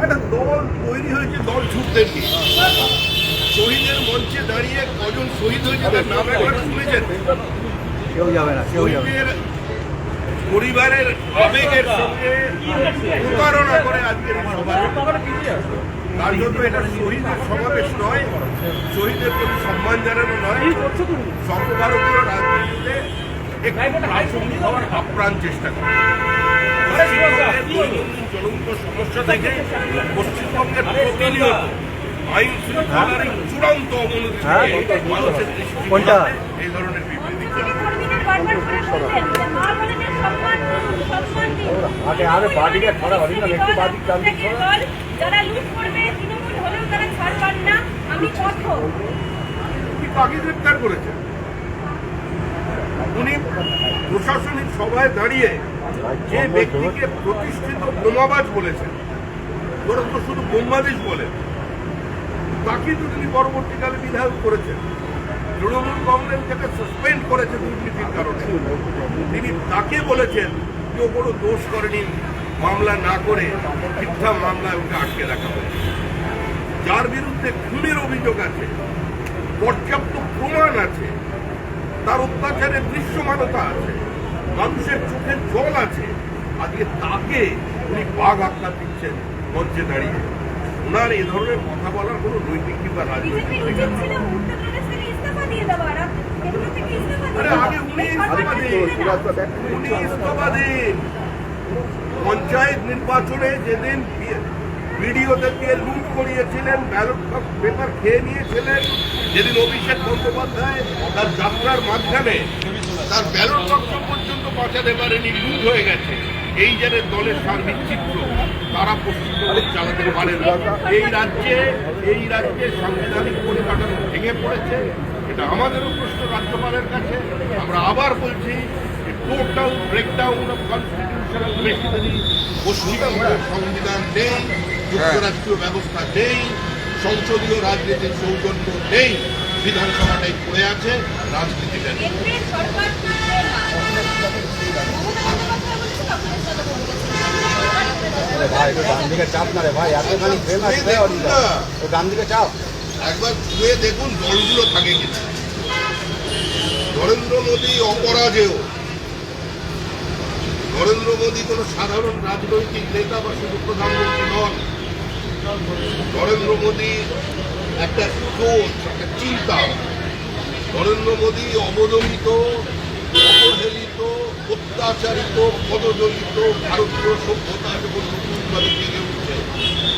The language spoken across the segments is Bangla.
একটা দল তৈরি হয়েছে দল ছুটদের নিয়ে। শহীদের মঞ্চে দাঁড়িয়ে কজন শহীদ হয়েছে তার নাম একবার শুনেছেন? কেউ যাবে না, কেউ যাবে না। পরিবারের আবেগের সঙ্গে প্রতারণা করে আজকের এই সমাবেশ। তার জন্য এটা শহীদের সমাবেশ নয়, শহীদের প্রতি সম্মান জানানো নয়, সর্বভারতীয় রাজনীতিতে একটু প্রাসঙ্গিক হওয়ার আপ্রাণ চেষ্টা করে। পশ্চিমবঙ্গের দৈনন্দিন জ্বলন্ত সমস্যা থেকে পশ্চিমবঙ্গের প্রতিনিয়ত আইন শৃঙ্খলার এই চূড়ান্ত অবনতি থেকে মানুষের দৃষ্টি এই ধরনের বিবৃতি করে। গ্রেপ্তার করেছেন উনি প্রশাসনিক সভায় দাঁড়িয়ে যে ব্যক্তিকে প্রতিষ্ঠিত বোমাবাজ বলেছেন, ওরা তো শুধু বোমাবাজ বলেন, তাকে তো তিনি পরবর্তীকালে বিধায়ক করেছেন। তৃণমূল কংগ্রেস তাকে সাসপেন্ড করেছে দুর্নীতির কারণে। তিনি তাকে বলেছেন কেউ কোনো দোষ করেনি, মামলা না করে মিথ্যা মামলায় ওকে আটকে রাখা হয়েছে। যার বিরুদ্ধে খুনের অভিযোগ আছে, পর্যাপ্ত প্রমাণ আছে, তার অত্যাচারের দৃশ্যমানতা আছে, মানুষের চোখের জল আছে, আজকে তাকে উনি বাঘ আখ্যা দিচ্ছেন মঞ্চে দাঁড়িয়ে। ওনার এ ধরনের কথা বলার কোনো নৈতিক কিংবা রাজনৈতিক পঞ্চায়েত নির্বাচনে যেদিন ভিডিওদেরকে লুট করিয়েছিলেন, ব্যালট পেপার খেয়ে নিয়েছিলেন, যেদিন অভিষেক বন্দ্যোপাধ্যায় তার যাত্রার মাঝখানে তার ব্যালট বাক্স পর্যন্ত বাঁচাতে পারেনি, লুট হয়ে গেছে, এই যে দলের সার্বিক চিত্র তারা পশ্চিমবঙ্গ চালাতে পারে না। এই রাজ্যে সাংবিধানিক পরিকাঠামো ভেঙে পড়েছে। এটা আমাদেরও প্রশ্ন রাজ্যপালের কাছে। আমরা আবার বলছি, total breakdown of constitutional machinery. পশ্চিমবঙ্গের সংবিধান নেই, যুক্তরাষ্ট্রীয় ব্যবস্থা নেই, সংসদীয় রাজনীতির সৌজন্য নেই, বিধানসভাটাই পড়ে আছে, রাজনীতিটা নেই। একবার ছুঁয়ে দেখুন দলগুলো থাকে কিনা। নরেন্দ্র মোদী অপরাজেয়। নরেন্দ্র মোদী কোন সাধারণ রাজনৈতিক নেতা বা শুধু প্রধানমন্ত্রী নন। নরেন্দ্র মোদী একটা সোচ, একটা চিন্তা। নরেন্দ্র মোদী অবদমিত, অবহেলিত, অত্যাচারিত, পদদলিত ভারতীয় সভ্যতা যখন নতুনভাবে জেগে উঠছে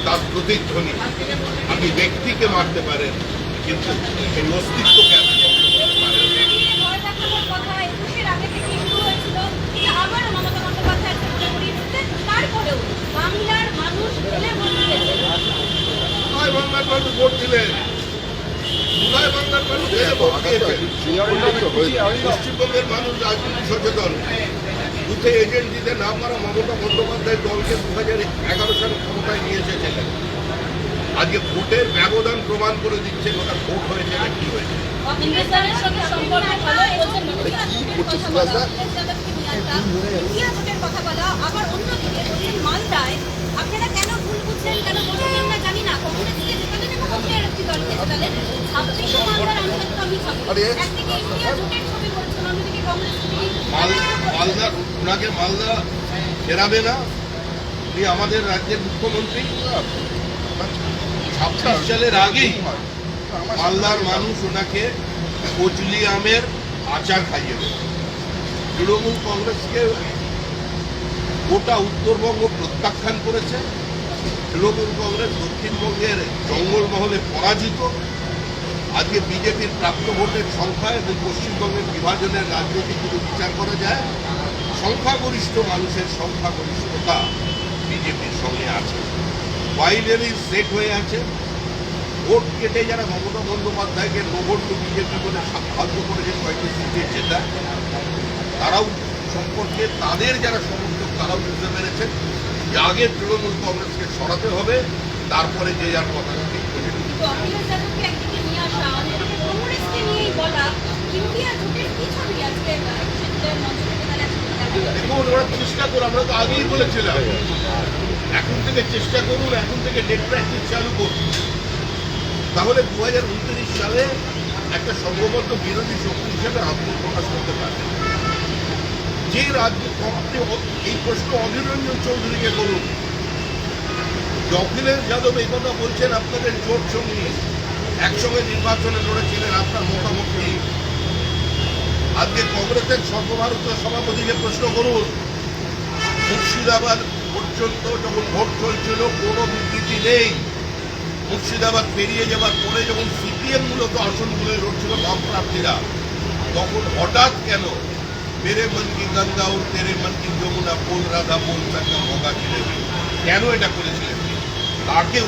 তার প্রতিধ্বনি। আপনি ব্যক্তিকে মারতে পারেন, কিন্তু এই অস্তিত্বকে আপনি করতে পারেন। বাংলার মানুষ ভোট দিলেন, বাংলার মানুষ পশ্চিমবঙ্গের মানুষ রাজনীতি সচেতন। বুথে এজেন্ট দিতে না পারা মমতা বন্দ্যোপাধ্যায় দলকে 2011 সালে ক্ষমতায় নিয়ে এসেছিলেন। আজকে ভোটের ব্যবধান প্রমাণ করে দিচ্ছেন ওটা ভোট হয়েছে না কি হয়েছে। ওনাকে মালদা ফেরাবে না, উনি আমাদের রাজ্যের মুখ্যমন্ত্রী। 26 সালের আগেই মালদার মানুষ ওনাকে কচলি আমের আচার খাইয়ে দেবে। তৃণমূল কংগ্রেসকে গোটা উত্তরবঙ্গ প্রত্যাখ্যান করেছে। তৃণমূল কংগ্রেস দক্ষিণবঙ্গের জঙ্গলমহলে পরাজিত। আজকে বিজেপির প্রাপ্ত ভোটের সংখ্যা এবং পশ্চিমবঙ্গের বিভাজনের রাজনীতি যদি বিচার করা যায়, সংখ্যাগরিষ্ঠ মানুষের সংখ্যাগরিষ্ঠতা বিজেপির সঙ্গে আছে। বাইনারি সেট হয়ে আছে। ভোট কেটে যারা মমতা বন্দ্যোপাধ্যায়কে নোভোট বিজেপি বলে সাহায্য করেছে কয়েকটি সিটে জেতা, তারাও সম্পর্কে তাদের যারা সমর্থক তারাও বুঝতে পেরেছেন যে আগে তৃণমূল কংগ্রেসকে সরাতে হবে, তারপরে যে যার কথা ঠিক করে। দেখুন, ওরা চেষ্টা করে, আমরা তো আগেই বলেছিলাম এখন থেকে চেষ্টা করুন, এখন থেকে ডেট প্র্যাকটিস চালু করুন, তাহলে 2029 সালে একটা সংঘবদ্ধ বিরোধী শক্তি হিসেবে আত্মপ্রকাশ করতে পারবে। যে রাজ্য এই প্রশ্ন অধীর রঞ্জন চৌধুরীকে করুন। অখিলেশ যাদব এই কথা বলছেন আপনাদের জোট সঙ্গী, একসঙ্গে নির্বাচনে লড়েছিলেন, আপনার মতামত নেই। আজকে কংগ্রেসের সর্বভারতীয় সভাপতিকে প্রশ্ন করুন, মুর্শিদাবাদ পর্যন্ত যখন ভোট চলছিল কোনো বিবৃতি নেই। মুর্শিদাবাদ পেরিয়ে যাবার পরে যখন সিপিএম মূলত আসনগুলো লড়ছিল বাম প্রার্থীরা, তখন হঠাৎ কেন মেরে মন কি গঙ্গা ও তেরে মন কি যমুনা পোল রাধা পোল সঙ্গম হোগা ছিলেন, কেন এটা করেছিলেন? তাকে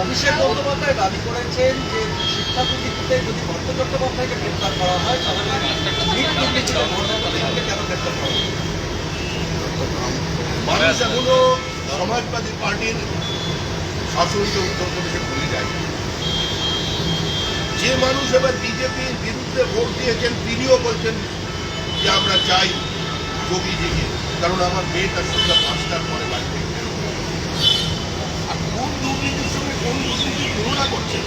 অভিষেক বন্দ্যোপাধ্যায় দাবি করেছেন যে শিক্ষা দুর্নীতিতে যদি পার্থ চট্টোপাধ্যায়কে গ্রেপ্তার করা হয় তাহলে নিট দুর্নীতিতে গণতন্ত্রকে কেন গ্রেপ্তার করা হয়? মানুষ এখনো সমাজবাদী পার্টির শাসনকে উত্তরপ্রদেশে ভুলে যায়। যে মানুষ এবার বিজেপির বিরুদ্ধে ভোট দিয়েছেন তিনিও বলছেন যে আমরা চাই যোগীজিকে, কারণ আমার মেয়েটা সন্ধ্যা 5টার পরে বাড়িতে। আর কোন দুর্নীতির সঙ্গে কোন দুর্নীতির তুলনা করছেন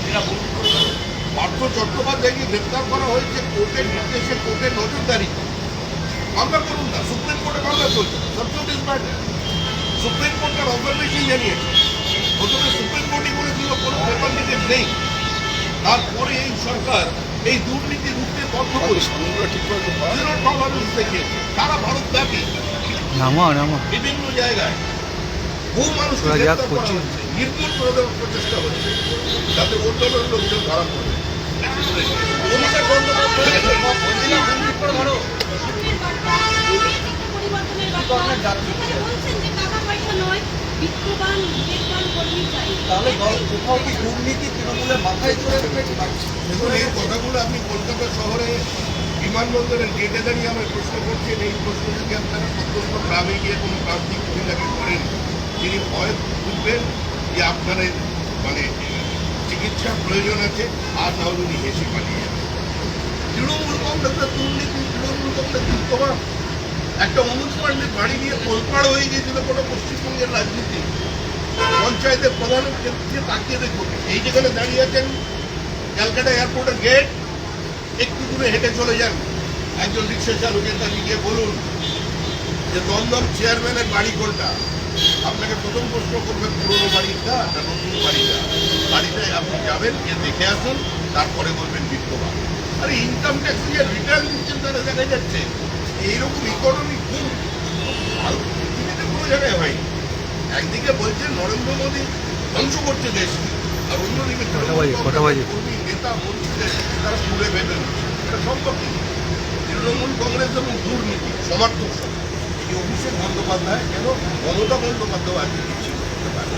এরা বলুন। পার্থ চট্টোপাধ্যায়কে গ্রেপ্তার করা হয়েছে কোর্টের নির্দেশে, কোর্টের নজরদারি। মামলা করুন না, সুপ্রিম কোর্টে মামলা চলছে, subject is matter. Supreme court তার অবজারভেশন জানিয়েছে, প্রথমে সুপ্রিম কোর্টই বলেছিল কোনো পেপার লিকেজ নেই। তারপরে এই সরকার এই দুর্নীতি রুখতে বন্ধ করেছে থেকে সারা ভারতব্যাপী বিভিন্ন জায়গায় বহু মানুষকে গ্রেপ্তার করা হচ্ছে, নির্মূল করে দেওয়ার প্রচেষ্টা হচ্ছে, যাতে অন্যান্য লোকজন ধরা পড়ে। অভিষেক বন্দ্যোপাধ্যায় ধরো তাহলে কোথাও কি দুর্নীতি তৃণমূলের মাথায় চলে রেখেছে? দেখুন, এই কথাগুলো আপনি কলকাতা শহরে বিমানবন্দরের গেটে দাঁড়িয়ে আমার প্রশ্ন করছেন। এই প্রশ্ন যদি আপনারা প্রত্যন্ত গ্রামে গিয়ে কোনো প্রান্তিক মহিলাকে করেন, তিনি ভয় বুঝবেন যে আপনার মানে চিকিৎসার প্রয়োজন আছে, আর না হলে উনি হেসে পালিয়ে যাবেন। তৃণমূল কংগ্রেসের দুর্নীতি, তৃণমূল কংগ্রেস তোমার একটা অনুজ পাণ্ডের বাড়ি নিয়ে তোলপাড় হয়ে গিয়েছিল কোনো পশ্চিমবঙ্গের রাজনীতি। পঞ্চায়েতের প্রধানের ক্ষেত্রে তাকিয়ে দেখুন, এই যেখানে দাঁড়িয়ে আছেন ক্যালকাটা এয়ারপোর্টের গেট, একটু দূরে হেঁটে চলে যান, একজন রিক্সা চালকের কাছে গিয়ে বলুন যে দমদম চেয়ারম্যানের বাড়ি কোনটা। আপনাকে প্রথম প্রশ্ন করবে পুরোনো বাড়িটা না নতুন বাড়িটা। বাড়িটায় আপনি যাবেন, গিয়ে দেখে আসুন, তারপরে বলবেন বিত্তবান। আরে ইনকাম ট্যাক্স দিয়ে রিটার্ন দিচ্ছেন, তারা দেখা যাচ্ছে এইরকম ইকোনমি খুব পৃথিবীতে কোনো জায়গায় হয়। একদিকে বলছেন নরেন্দ্র মোদী ধ্বংস করছে দেশ, আর অন্যদিকে কর্মী নেতা মন্ত্রীদের তারা পুড়ে বেঁধে দিচ্ছে। এটা সম্ভব কি? তৃণমূল কংগ্রেস এবং দুর্নীতি সমর্থক সব এই অভিষেক বন্দ্যোপাধ্যায় কেন মমতা বন্দ্যোপাধ্যায় আজকে কিছু করতে পারে।